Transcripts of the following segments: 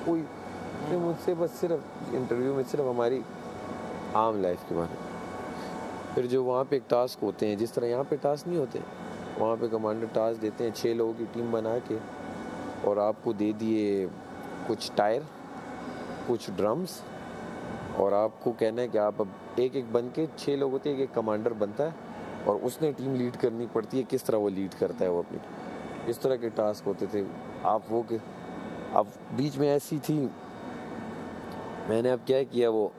कोई फिर मुझसे बस सिर्फ इंटरव्यू में सिर्फ हमारी आम लाइफ के बारे में। फिर जो वहाँ पे एक टास्क होते हैं, जिस तरह यहाँ पे टास्क नहीं होते, वहाँ पे कमांडर टास्क देते हैं 6 लोगों की टीम बना के, और आपको दे दिए कुछ टायर, कुछ ड्रम्स, और आपको कहना है कि आप अब एक एक बन के 6 लोग होते हैं, एक कमांडर बनता है और उसने टीम लीड करनी पड़ती है। किस तरह वो लीड करता है वो अपनी, इस तरह के टास्क होते थे। आप वो के अब बीच में ऐसी थी, मैंने अब क्या किया, वो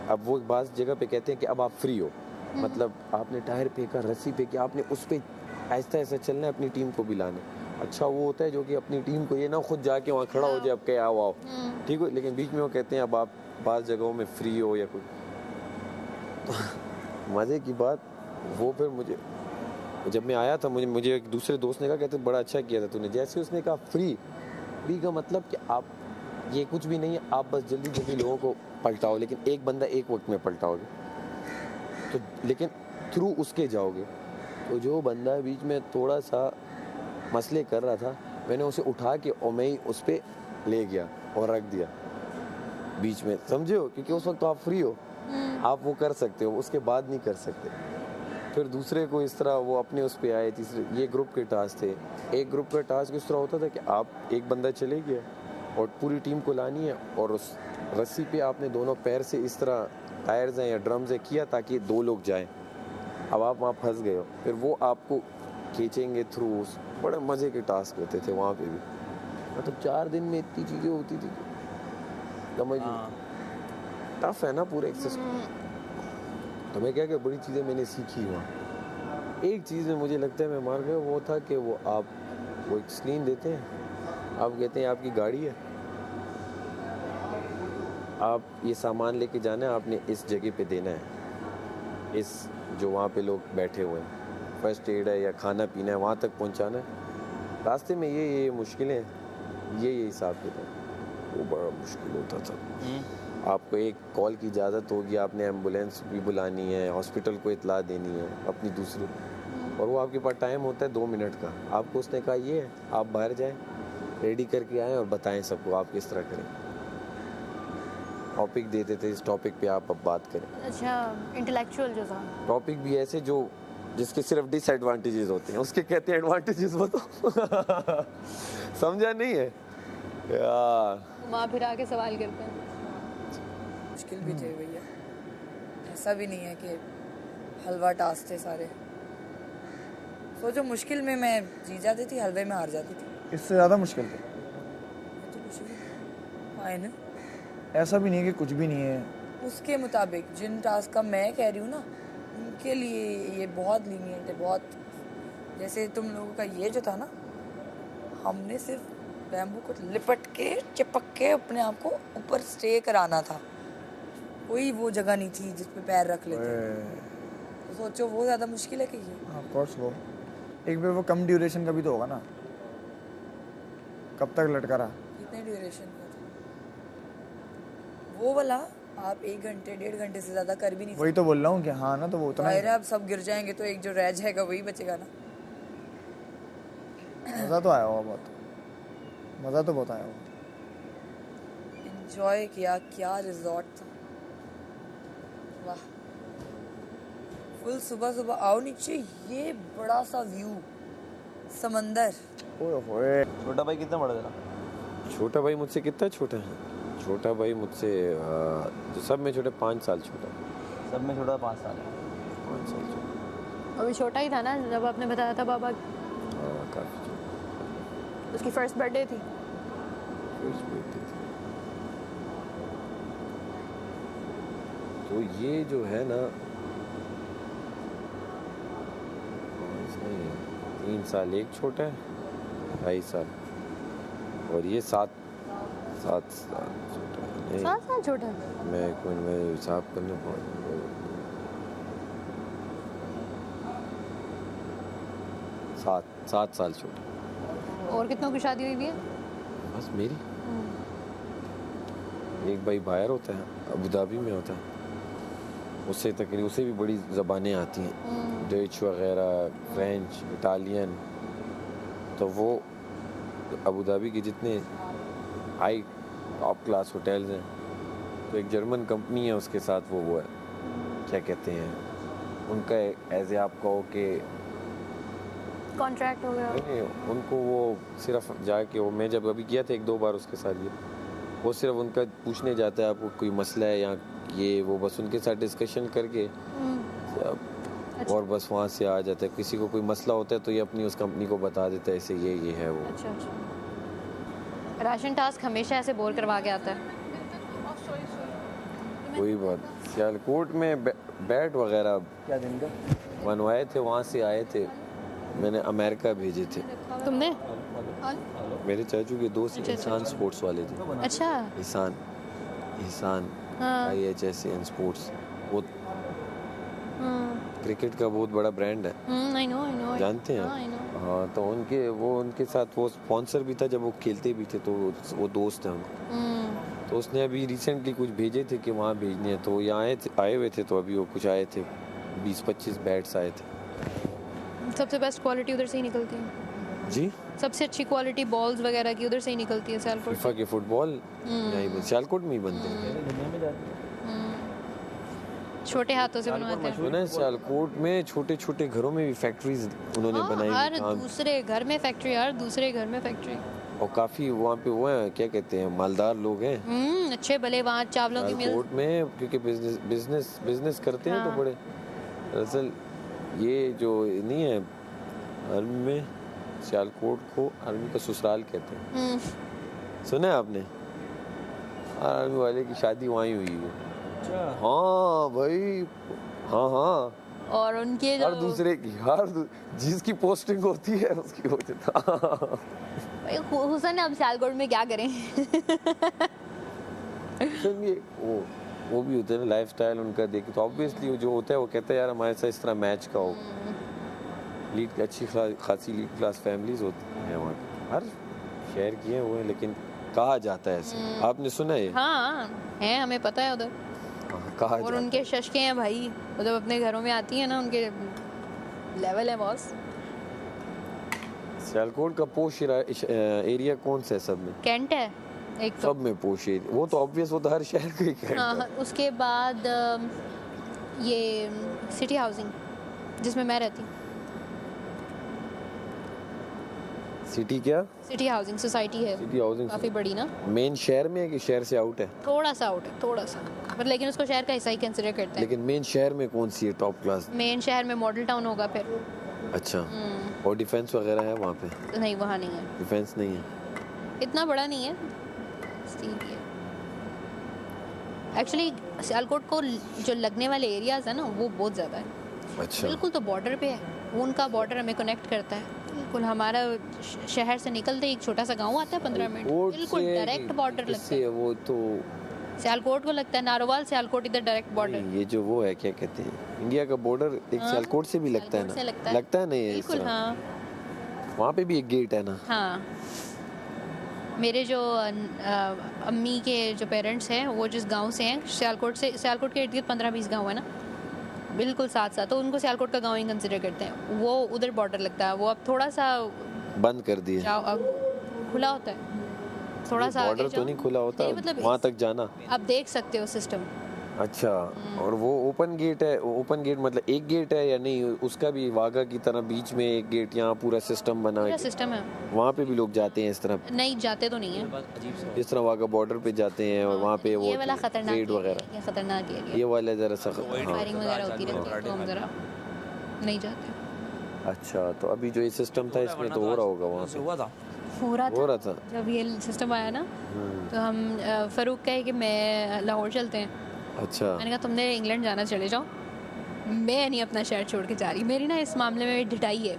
अब वो बात जगह पे कहते हैं कि अब आप फ्री हो, मतलब आपने टायर फेंका, रस्सी फेंकी, आपने उस पर ऐसा ऐसा चलना है, अपनी टीम को भी लाना। अच्छा वो होता है जो कि अपनी टीम को ये ना खुद जाके वहाँ खड़ा हो जाए, अब क्या आओ ठीक हो, लेकिन बीच में वो कहते हैं अब आप बाज़ जगहों में फ्री हो या कुछ। तो मज़े की बात वो, फिर मुझे जब मैं आया था, मुझे एक दूसरे दोस्त ने कहा, कहते बड़ा अच्छा किया था तूने, जैसे उसने कहा फ्री का मतलब कि आप ये कुछ भी नहीं है, आप बस जल्दी जल्दी लोगों को पलटाओ, लेकिन एक बंदा एक वक्त में पलटाओगे तो, लेकिन थ्रू उसके जाओगे। तो जो बंदा बीच में थोड़ा सा मसले कर रहा था, मैंने उसे उठा के और मैं ही उस पर ले गया और रख दिया बीच में, समझे हो, क्योंकि उस वक्त तो आप फ्री हो, आप वो कर सकते हो, उसके बाद नहीं कर सकते। फिर दूसरे को इस तरह वो अपने उस पे आए, तीसरे ये ग्रुप के टास्क थे। एक ग्रुप का टास्क इस तरह होता था कि आप एक बंदा चले गया और पूरी टीम को लानी है, और उस रस्सी पे आपने दोनों पैर से इस तरह टायर्स हैं या ड्रम्स हैं किया ताकि 2 लोग जाएं। अब आप वहाँ फंस गए हो, फिर वो आपको खींचेंगे थ्रू। बड़े मज़े के टास्क होते थे वहाँ पे भी, मतलब 4 दिन में इतनी चीज़ें होती थी, समझ टफ है ना पूरे एक्सेस। तो मैं क्या बड़ी चीज़ें मैंने सीखी वहाँ। एक चीज़ में मुझे लगता है मैं मार गया, वो था कि वो एक स्क्रीन देते हैं, आप कहते हैं आपकी गाड़ी है, आप ये सामान लेके जाना है, आपने इस जगह पे देना है, इस जो वहाँ पे लोग बैठे हुए हैं, फर्स्ट एड है या खाना पीना है वहाँ तक पहुँचाना है। रास्ते में ये मुश्किलें, ये हिसाब किताब, वो बड़ा मुश्किल होता था। आपको एक कॉल की इजाज़त होगी, आपने एम्बुलेंस भी बुलानी है, हॉस्पिटल को इतला देनी है अपनी दूसरी, और वो आपके पास टाइम होता है 2 मिनट का। आपको उसने कहा ये है, आप बाहर जाएं, रेडी करके आएँ और बताएं सबको आप किस तरह करें। टॉपिक देते थे, इस टॉपिक पे आप अब बात करें। अच्छा, इंटेलेक्चुअल जो था टॉपिक भी ऐसे जो जिसके सिर्फ डिसएडवांटेजेस होते हैं, उसके कहते हैं एडवांटेजेस बताओ। समझा नहीं है यार, घुमा फिरा के सवाल करते हैं। मुश्किल भी थे भैया, ऐसा भी नहीं है कि हलवा टास्क थे सारे। सोचो मुश्किल में मैं जीत जाती थी, हलवे में हार जाती थी। इससे ज़्यादा मुश्किल थे। तो कुछ भी आए ना, ऐसा भी नहीं है कि कुछ भी नहीं है। उसके मुताबिक जिन टास्क का मैं कह रही हूँ ना, उनके लिए ये बहुत लीनियंट है, बहुत। जैसे तुम लोगों का ये जो था ना, हमने सिर्फ बैम्बू को लिपट के चिपक के अपने आप को ऊपर स्टे कराना था, कोई वो जगह नहीं थी जिस पे पैर रख लेते। तो सोचो वो ज़्यादा मुश्किल है कि ये। ऑफ कोर्स वो एक बार वो कम ड्यूरेशन का भी तो होगा ना, कब तक लटका रहा। कितने ड्यूरेशन का था वो वाला? आप 1 घंटे 1.5 घंटे से ज़्यादा कर भी नहीं सकते। वही तो बोल रहा हूँ कि हाँ ना, तो वो उतना ही। अब सब गिर जाएंगे तो एक जो रह जाएगा वही बचेगा ना। मज़ा तो आया होगा बहुत, मज़ा तो बहुत आया होगा। एंजॉय किया, क्या रिजॉर्ट था, वाह। फुल सुबह सुबह आओ नीचे, ये बड़ा सा व्यू, समंदर। ओए छोटा भाई कितना बड़ा था? छोटा भाई मुझसे कितना छोटा है? छोटा भाई मुझसे जो सब में छोटे 5 साल छोटा। सब में छोटा 5 साल। 5 साल छोटा। अभी छोटा ही था ना जब आपने बताया था बाबा। काफ़ी छोटा। उसकी फर्स्ट बर्थडे थी। फर्स्ट बर्थडे थी। तो ये जो है ना, 3 साल एक छोटा है, 2.5 साल, और ये 7 साल छोटा है। 7 साल छोटा है? मैं एक मिनट में हिसाब करने पाऊँ। 7 साल छोटा। और कितनों की शादी हुई भी है? बस मेरी। एक भाई बाहर होता है, अबू धाबी में होता है, उससे तकरीबन उसे भी बड़ी ज़बानें आती हैं, डच वगैरह, फ्रेंच, इटालियन। तो वो अबू धाबी के जितने हाई टॉप क्लास होटल्स हैं। तो एक जर्मन कंपनी है, उसके साथ वो है क्या कहते हैं उनका, एज ए आप कहो कि कॉन्ट्रैक्ट हो गया। नहीं, उनको वो सिर्फ जाके वो मैं जब अभी गया था 1-2 बार उसके साथ, ये वो सिर्फ उनका पूछने जाता है आपको कोई मसला है या ये वो, बस उनके साथ डिस्कशन करके अच्छा। और बस वहाँ से आ जाता है। किसी को कोई मसला होता है तो ये अपनी उस कंपनी को बता देता है ऐसे ये है वो। अच्छा अच्छा। राशन टास्क हमेशा ऐसे बोर करवा के आता है। कोई बात, सियालकोट में बैट वगैरह क्या दिन का? बनवाए थे, वहाँ से आए थे, मैंने अमेरिका भेजे थे। तुमने? मेरे चाचू के दोस्त अच्छा, इंसान स्पोर्ट्स वाले थे। अच्छा। इंसान हाँ। IHSAN स्पोर्ट्स, वो हम्म क्रिकेट का बहुत बड़ा ब्रांड है, आई नो जानते हैं हाँ, I आप? know। हाँ, तो उनके साथ वो स्पॉन्सर भी था जब वो खेलते भी थे, तो वो दोस्त हैं उनके। तो उसने अभी रिसेंटली कुछ भेजे थे कि वहाँ भेजने हैं, तो यहाँ आए हुए थे, तो अभी वो कुछ आए थे 20-25 बैट्स आए थे। सबसे बेस्ट क्वालिटी उधर से ही निकलती है। जी, सबसे अच्छी क्वालिटी बॉल्स वगैरह की उधर से ही निकलती है सियालकोट फीफा के फुटबॉल यहीं सियालकोट में ही बनते हैं। दुनिया में जाती है। छोटे हाथों से बनवाते हैं। सुना है सियालकोट में छोटे छोटे घरों में भी फैक्ट्रीज उन्होंने हाँ, बनाई हर हुई काम, दूसरे घर में फैक्ट्री, हर दूसरे घर में फैक्ट्री। और काफी वहाँ पे वो है क्या कहते हैं मालदार लोग हैं अच्छे भले वहाँ चावलों की मिल। सियालकोट में, क्योंकि बिजनेस करते हैं तो हाँ। बड़े। दरअसल ये जो नहीं है आर्मी में, सियालकोट को आर्मी का ससुराल कहते हैं। सुना है आपने? आर्मी वाले की शादी वहीं हुई है। अच्छा। हाँ भाई, हाँ और उनके जो हर दूसरे की जिसकी पोस्टिंग होती है उसकी हो जाता। हुसन अब सियालकोट में क्या करें। ये वो भी होता है ना, लाइफस्टाइल उनका देखे तो ऑब्वियसली जो होता है वो कहता है यार हमारे साथ इस तरह मैच का हो। लीड अच्छी खासी लीड क्लास फैमिलीज होती हैं वहाँ पे। हर शहर की हैं वो है, लेकिन कहा जाता है ऐसे। आपने सुना है? हाँ है, हमें पता है उधर। कहा और जाता उनके शशके हैं भाई, वो जब अपने घरों में आती है ना, उनके लेवल है बॉस। सियालकोट का पोश एरिया कौन सा है सब में? कैंट है एक तो। सब में पोश एरिया, वो तो ऑब्वियस, वो तो हर शहर का ही कैंट हाँ, है। उसके बाद ये सिटी हाउसिंग जिसमें मैं रहती हूँ। सिटी क्या? सिटी हाउसिंग सोसाइटी है, सिटी हाउसिंग काफ़ी बड़ी ना। मेन शहर में है कि शहर से आउट है? थोड़ा सा आउट है, थोड़ा सा, पर लेकिन उसको शहर का हिस्सा ही कंसिडर करते हैं। लेकिन मेन शहर में कौन सी है टॉप क्लास? मेन शहर में मॉडल टाउन होगा फिर। अच्छा, और डिफेंस वगैरह है वहाँ पे? नहीं, वहाँ नहीं है, डिफेंस नहीं है, इतना बड़ा नहीं है। ठीक है, एक्चुअली सियालकोट को जो लगने वाले एरियाज है ना, वो बहुत ज़्यादा है। अच्छा, बिल्कुल तो बॉर्डर पे है, वो उनका बॉर्डर हमें कनेक्ट करता है बिल्कुल। हमारा शहर से निकलते ही एक छोटा सा गांव आता है 15 मिनट, कोर्ट बिल्कुल से डायरेक्ट बॉर्डर लगता इससे है। वो तो सियालकोट को लगता है, नारोवाल सियालकोट इधर डायरेक्ट बॉर्डर। नहीं, ये जो वो है क्या कहते हैं इंडिया का बॉर्डर एक हाँ, सियालकोट से भी लगता है सियालकोट से ना? लगता है नहीं है इस बिल्कुल। तरह? हाँ वहाँ पे भी एक गेट है ना? हाँ, मेरे जो अम्मी के जो पेरेंट्स हैं वो जिस गांव से हैं, सियालकोट के इर्द गिर्द 15-20 गाँव है ना, बिल्कुल साथ साथ, तो उनको सियालकोट का गांव ही कंसिडर करते हैं। वो उधर बॉर्डर लगता है, वो अब थोड़ा सा बंद कर दिए, जाओ, अब खुला होता है थोड़ा सा बॉर्डर आगे तो नहीं खुला होता, नहीं, मतलब वहाँ तक जाना। आप देख सकते हो सिस्टम। अच्छा, और वो ओपन गेट है? ओपन गेट मतलब एक गेट है या नहीं, उसका भी वाघा की तरह बीच में एक गेट, यहाँ पूरा सिस्टम बना पूरा है? सिस्टम है, वहाँ पे भी लोग जाते हैं इस तरह? नहीं जाते तो नहीं है। जिस तरह वाघा बॉर्डर पे जाते हैं और वहाँ पे वो ये वाला खतरनाक ट्रेड है, वगैरह, ये खतरनाक है, ये वाला जरा सा हाँ। फायरिंग वगैरह होती रहती है, तो हम जरा नहीं जाते। अच्छा, तो अभी जो ये सिस्टम था इसमें तो हो रहा होगा वहाँ पे? हुआ था। हो रहा था। जब ये सिस्टम आया ना, तो हम फ़ारूक कहे कि मैं लाहौर चलते हैं। अच्छा, मैंने कहा तुमने इंग्लैंड जाना, चले जाओ, मैं नहीं अपना शहर छोड़ के जा रही। मेरी ना इस मामले में ढिठाई है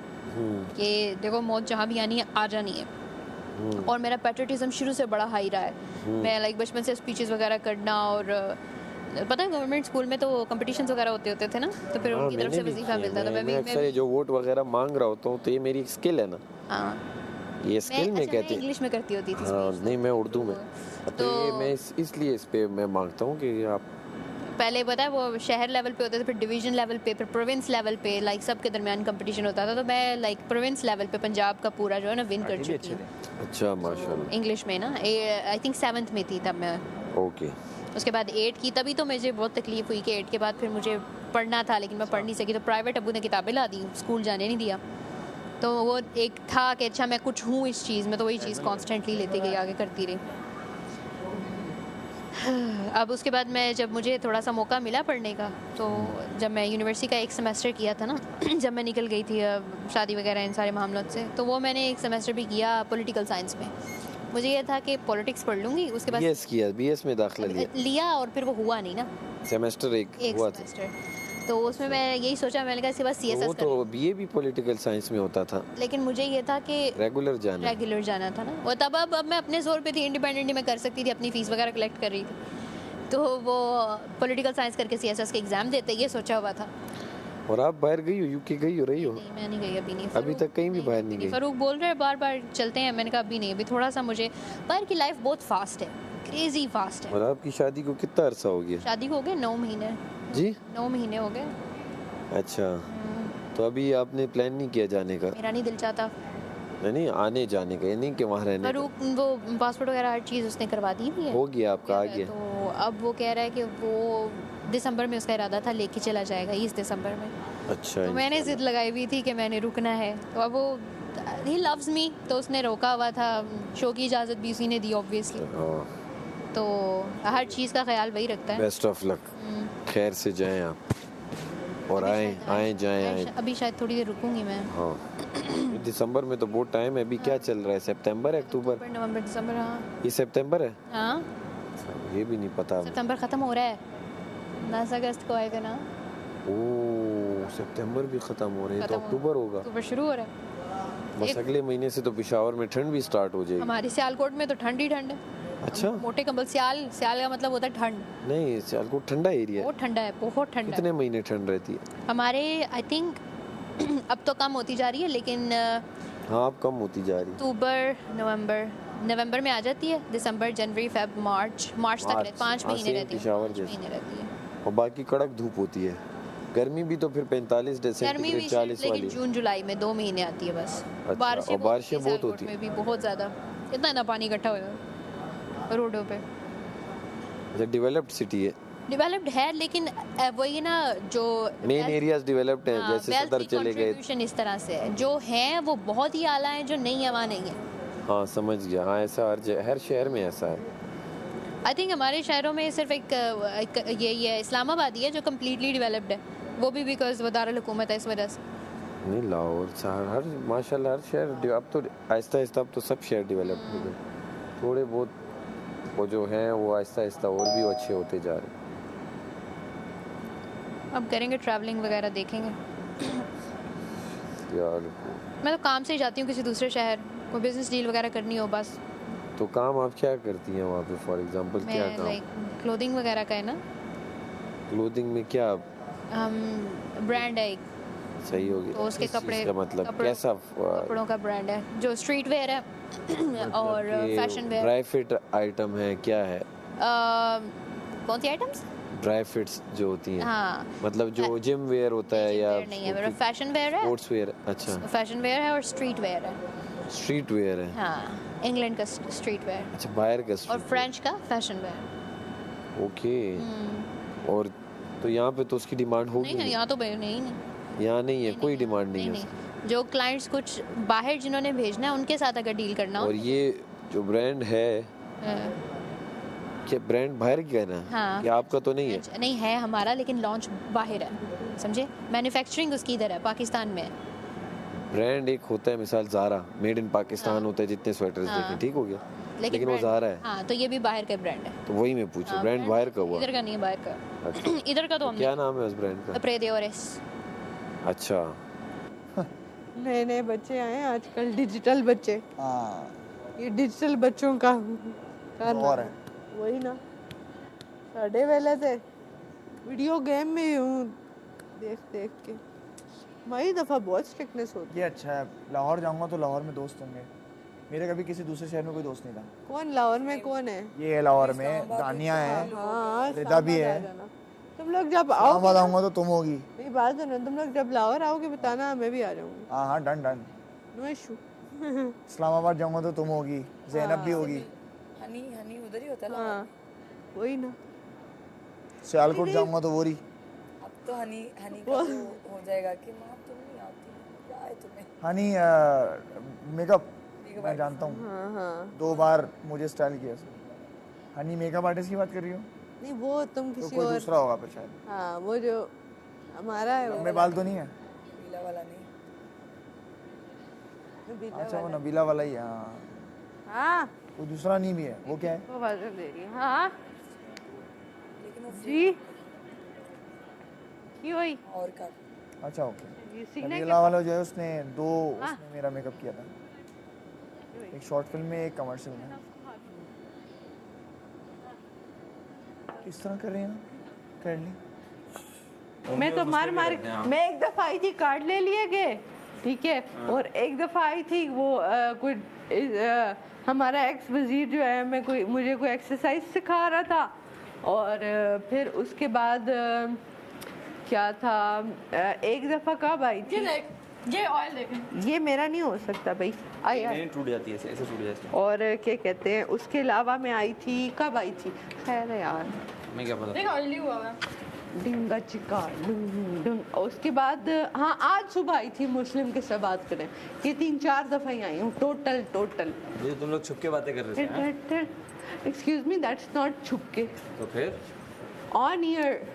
कि देखो मौत जहाँ भी आनी है आ जानी है, और मेरा पैट्रियटिज्म शुरू से बड़ा हाई रहा है। मैं लाइक बचपन से स्पीचेस वगैरह करना, और पता है गवर्नमेंट स्कूल में तो कंपटीशंस वगैरह होते थे ना, तो फिर उनकी तरफ से वजीफा मिलता था। मैं अक्सर जो वोट वगैरह मांग रहा होता हूँ तो ये मेरी एक स्किल है ना। हाँ, ये स्किल में कहते हैं इंग्लिश में करती होती थी हाँ, speech। नहीं मैं उर्दू में, तो ये मैं इसलिए इस पे मैं मांगता हूँ कि आप पहले पता है वो शहर लेवल पे होते थे, फिर डिवीजन लेवल पे, फिर प्रोविंस लेवल पे, लाइक सबके दरमियान कंपटीशन होता था। तो मैं लाइक प्रोविंस लेवल पे पंजाब का पूरा जो है ना विन कर चुकी हूँ अच्छा माशाल्लाह। इंग्लिश में ना। आई थिंक 7th में थी तब मैं। ओके। उसके बाद 8 की, तभी तो मुझे बहुत तकलीफ हुई कि 8 के बाद फिर मुझे पढ़ना था लेकिन मैं पढ़ नहीं सकी। तो प्राइवेट अब्बू ने किताबें ला दी, स्कूल जाने नहीं दिया। तो वो एक था कि अच्छा मैं कुछ हूँ इस चीज़ में, तो वही चीज़ कॉन्स्टेंटली लेती गई, आगे करती रही। अब उसके बाद मैं, जब मुझे थोड़ा सा मौका मिला पढ़ने का, तो जब मैं यूनिवर्सिटी का एक सेमेस्टर किया था ना जब मैं निकल गई थी शादी वगैरह इन सारे मामलों से, तो वो मैंने एक सेमेस्टर भी किया पॉलिटिकल साइंस में। मुझे ये था कि पॉलिटिक्स पढ़ लूँगी, उसके बाद बीएस किया, बीएस में दाखिला लिया और फिर वो हुआ नहीं ना, सेमेस्टर एक हुआ था। सेमेस्टर। तो उसमें मैं यही सोचा, मैंने कहा इसके बाद वो सीएसएस कर, तो बीए भी पॉलिटिकल साइंस में होता था, लेकिन मुझे ये था कि रेगुलर जाना था ना वो। तब अब मैं अपने जोर पे थी, इंडिपेंडेंटली मैं कर सकती थी, अपनी फीस वगैरह कलेक्ट कर रही थी। तो वो पॉलिटिकल साइंस करके सीएसएस के एग्जाम देते, ये सोचा हुआ था। और आप बाहर गई हो, यूके गई हो, रही हो? नहीं, मैं नहीं गई अभी नहीं। अभी तक कहीं भी बाहर नहीं गई? फरूक बोल रहे हैं बार बार चलते हैं, मैंने कहा अभी नहीं, अभी थोड़ा सा मुझे, बाहर की लाइफ बहुत फास्ट है, क्रेजी फास्ट है। और आपकी शादी को कितना अरसा हो गया? शादी को हो गए 9 महीने। जी 9 महीने हो गए। अच्छा, तो अभी आपने प्लान नहीं किया जाने का? मेरा नहीं दिल चाहता। नहीं आने जाने का, ये नहीं कि वहाँ रहने का। फरूक वो पासपोर्ट वगैरह हर चीज़ उसने करवा दी हुई है, हो गया आपका, आ गया? तो अब वो कह रहा है कि वो दिसंबर में उसका इरादा था लेके चला जाएगा, इस दिसंबर में। अच्छा, तो मैंने जिद लगाई हुई थी कि मैंने रुकना है, तो अब वो ही लव्स मी, तो उसने रोका हुआ था। शो की इजाज़त भी उसी ने दी ऑब्वियसली, तो हर चीज़ का ख्याल वही रखता है। बेस्ट ऑफ लक, खैर से जाएं आप, और आए जाएं। अभी शायद थोड़ी देर रुकूंगी मैं। हाँ दिसंबर में तो बहुत टाइम है, अभी क्या चल रहा है, सितंबर है, अक्टूबर, नवंबर, दिसंबर। हाँ ये सितंबर है? हाँ अच्छा, ये भी नहीं पता। सितंबर ख़त्म हो रहा है, 10 अगस्त को आएगा ना। ओह सितंबर भी खत्म हो रहे हैं, तो अक्टूबर होगा। अक्टूबर शुरू हो रहा है। बस अगले महीने से तो पेशावर में ठंड भी स्टार्ट हो जाएगी। हमारे सियालकोट में तो ठंड ही ठंड है। अच्छा, मोटे कंबल, सियाल का मतलब होता है ठंड। नहीं सियालकोट ठंडा एरिया है। बहुत ठंडा है, बहुत ठंडा है। कितने महीने ठंड रहती है? हमारे आई थिंक अब तो कम होती जा रही है, लेकिन हाँ अब कम होती जा रही है। अक्टूबर नवंबर में आ जाती है, दिसंबर, जनवरी, फेब, मार्च तक 5 महीने रहती है। 5 महीने रहती है और बाकी कड़क धूप होती है। गर्मी भी तो फिर 45 गर्मी भी 40 वाली। लेकिन जून जुलाई में 2 महीने आती है बस। अच्छा, बारिशें और बारिशें बहुत होती में भी बहुत ज़्यादा, इतना ना पानी इकट्ठा हो रोडों पे। अच्छा, डेवलप्ड सिटी है? डेवलप्ड है, लेकिन वही ना, जो मेन एरियाज डेवलप्ड हैं, जैसे सदर चले गए। इस तरह से है, जो हैं वो बहुत ही आला हैं, जो नहीं है वहाँ नहीं है। हाँ समझ गया, हाँ ऐसा हर शहर में ऐसा है। आई थिंक हमारे शहरों में सिर्फ एक यही है, इस्लामाबाद ही है जो कम्प्लीटली डेवलप्ड है, वो भी बिकॉज वो दारुल हुकूमत है, इस वजह से। नहीं लाहौर हर माशाल्लाह हर शहर, अब तो आहिस्ता आहिस्ता अब तो सब शहर डेवलप हो गए। थोड़े बहुत वो जो हैं वो आहिस्ता आहिस्ता और भी अच्छे होते जा रहे हैं। अब करेंगे ट्रैवलिंग वगैरह, देखेंगे। यार मैं तो काम से ही जाती हूँ किसी दूसरे शहर, कोई बिजनेस डील वगैरह करनी हो बस। तो काम आप क्या करती हैं वहाँ पे, फॉर एग्जांपल क्या मैं काम? लाइक क्लोथिंग वगैरह का है ना। क्लोथिंग में क्या ब्रांड है एक, सही होगी? तो उसके किस चीज़ कपड़े, का मतलब कैसा? कपड़ों का ब्रांड है जो स्ट्रीट वेयर है और fashion wear. Dry fit item है क्या है? कौन सी आइटम्स? ड्राई फिट्स जो होती हैं, हाँ, मतलब जो जिम वेयर होता है या नहीं है, मेरा फैशन वेयर है, स्पोर्ट्स वेयर। अच्छा, फैशन वेयर है और स्ट्रीट वेयर है। स्ट्रीट वेयर है? हाँ, इंग्लैंड का स्ट्रीट वेयर। अच्छा, बाहर का और स्ट्रीट फ्रेंच का फैशन वेयर। ओके। और तो यहाँ पे तो उसकी डिमांड होगी नहीं, यहाँ तो नहीं, यहाँ नहीं है, कोई डिमांड नहीं है। जो क्लाइंट्स कुछ बाहर जिन्होंने भेजना है उनके साथ अगर डील करना हो। और ये जो ब्रांड है, क्या ब्रांड बाहर की है ना? हाँ, कि आपका तो नहीं है? नहीं है हमारा, लेकिन लॉन्च बाहर है, समझे? मैन्युफैक्चरिंग उसकी इधर है, पाकिस्तान में है। ब्रांड एक होता है, मिसाल ज़ारा मेड इन पाकिस्तान होता है, जितने स्वेटर्स देखें, ठीक हो गया, लेकिन वो ज़ारा है। हाँ, तो ये भी बाहर का ब्रांड है। तो वही मैं पूछूं, ब्रांड बाहर का हुआ? इधर का नहीं है, बाहर का। अच्छा। इधर का तो हमने, क्या नाम है उस ब्रांड का? प्रेदियोरेस। अच्छा, नए नए बच्चे आए हैं आजकल, डिजिटल बच्चे। हाँ ये डिजिटल बच्चों का और है। वही ना, साढ़े वेले थे वीडियो गेम में ही हूँ, देख देख के मई दफ़ा बहुत स्ट्रिक्टनेस होती ये अच्छा है, लाहौर जाऊंगा तो लाहौर में दोस्त होंगे। मेरे कभी किसी दूसरे शहर में कोई दोस्त नहीं था। है। कौन लाहौर में कौन है? ये है लाहौर में, दानिया है, हाँ, रिदा भी सामान है। आ जाना। तुम लोग जब इस्लामाबाद आओगे आऊंगा तो तुम होगी। मेरी बात सुनो, तुम लोग जब लाहौर आओगे बताना, मैं भी आ जाऊंगी। हाँ हाँ done done. No issue. Islamabad जाऊंगा तो तुम होगी, ज़ैनब भी होगी। हनी हनी उधर ही होता है ना। हाँ वही ना। सियालकोट जाऊंगा तो वोरी। अब तो हनी हनी का तो हो जाएगा कि माँ तुम नहीं आती, क्या है तुम्हें। हनी मेकअप मैं जानता हूँ, हाँ हाँ 2 बार मुझे स्टाइल किया सर। हनी मेकअप आर्टिस्ट की बात कर रही हो? नहीं वो तुम तो किसी कोई और, दूसरा होगा पर शायद। हाँ वो जो हमारा है वो लंबे बाल तो नहीं है? पीला वाला नहीं। नबीला अच्छा वो वाला। नबीला वाला ही है। हाँ हाँ वो दूसरा नहीं भी है, वो क्या है? वो आवाज़ दे रही है। हाँ लेकिन वो जी की हुई और का अच्छा ओके। ये सीखने नबीला वाला जो है उसने हाँ। उसने मेरा मेकअप किया था, एक शॉर्ट फिल्म में, एक कमर्शियल में। किस तरह कर रहे हैं? कर ली। मैं तो मार मार मैं एक दफा आई थी, कार्ड ले लिए गए, ठीक है। और एक दफा आई थी वो कोई हमारा एक्स वजीर जो है मुझे कोई एक्सरसाइज सिखा रहा था। और फिर उसके बाद क्या था, एक दफा कब आई थी, ये ऑयल देखें। ये मेरा नहीं हो सकता भाई, आई आई। नहीं टूट जाती है, ऐसे टूट जाती है। और क्या कहते हैं, उसके अलावा मैं आई थी, कब आई थी, खैर है यार, मैं क्या पता। देख ऑयली हुआ है। डिंगा चिका डुंग डुंग। उसके बाद हाँ आज सुबह आई थी, मुस्लिम के साथ बात करें, ये 3-4 दफा ही आई हूँ टोटल। ये तुम लोग छुप के बातें कर रहे थे। एक्सक्यूज मी, दैट्स नॉट छुपके, तो फिर ऑन ईयर